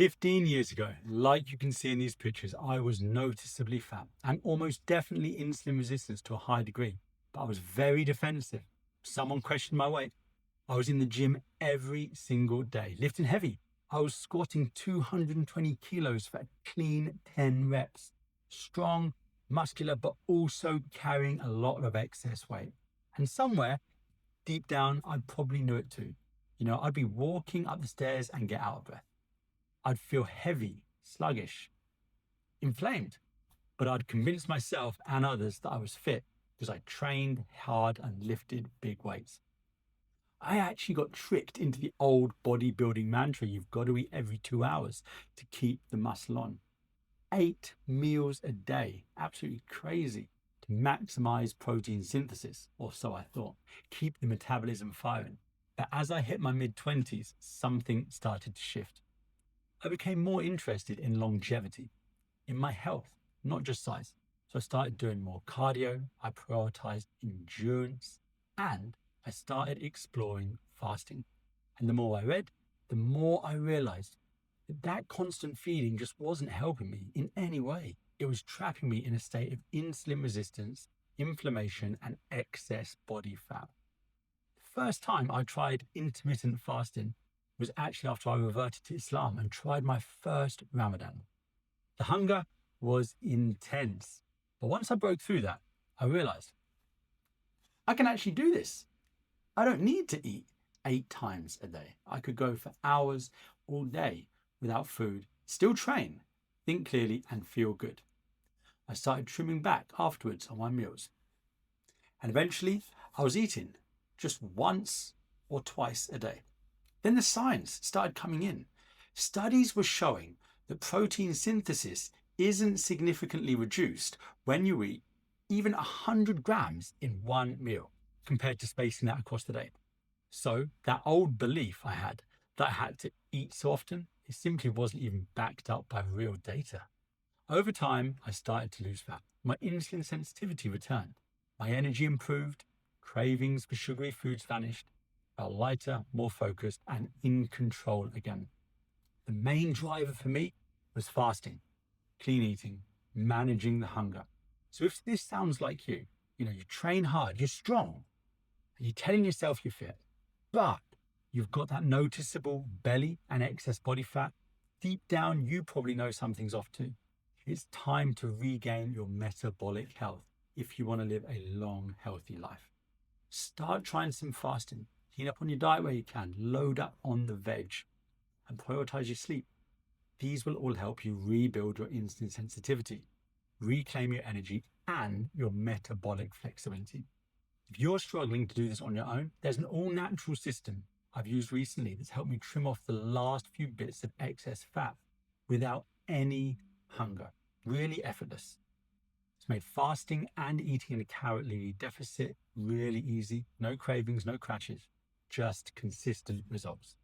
15 years ago, like you can see in these pictures, I was noticeably fat and almost definitely insulin resistant to a high degree, but I was very defensive. Someone questioned my weight. I was in the gym every single day, lifting heavy. I was squatting 220 kilos for a clean 10 reps. Strong, muscular, but also carrying a lot of excess weight. And somewhere deep down, I probably knew it too. I'd be walking up the stairs and get out of breath. I'd feel heavy, sluggish, inflamed, but I'd convince myself and others that I was fit because I trained hard and lifted big weights. I actually got tricked into the old bodybuilding mantra, you've got to eat every 2 hours to keep the muscle on. 8 meals a day, absolutely crazy, to maximize protein synthesis, or so I thought, keep the metabolism firing. But as I hit my mid-20s, something started to shift. I became more interested in longevity, in my health, not just size. So I started doing more cardio, I prioritized endurance, and I started exploring fasting. And the more I read, the more I realized that constant feeding just wasn't helping me in any way. It was trapping me in a state of insulin resistance, inflammation, and excess body fat. The first time I tried intermittent fasting was actually after I reverted to Islam and tried my first Ramadan. The hunger was intense. But once I broke through that, I realized I can actually do this. I don't need to eat 8 times a day. I could go for hours all day without food, still train, think clearly, and feel good. I started trimming back afterwards on my meals. And eventually, I was eating just once or twice a day. Then the science started coming in. Studies were showing that protein synthesis isn't significantly reduced when you eat even 100 grams in one meal compared to spacing that across the day. So that old belief I had that I had to eat so often, it simply wasn't even backed up by real data. Over time, I started to lose fat. My insulin sensitivity returned. My energy improved. Cravings for sugary foods vanished. I felt lighter, more focused, and in control again. The main driver for me was fasting, clean eating, managing the hunger. So if this sounds like you train hard, you're strong, and you're telling yourself you're fit, but you've got that noticeable belly and excess body fat, deep down, you probably know something's off too. It's time to regain your metabolic health if you want to live a long, healthy life. Start trying some fasting. Clean up on your diet where you can. Load up on the veg and prioritize your sleep. These will all help you rebuild your insulin sensitivity, reclaim your energy, and your metabolic flexibility. If you're struggling to do this on your own, there's an all-natural system I've used recently that's helped me trim off the last few bits of excess fat without any hunger. Really effortless. It's made fasting and eating in a calorie deficit really easy. No cravings, no crashes, just consistent results.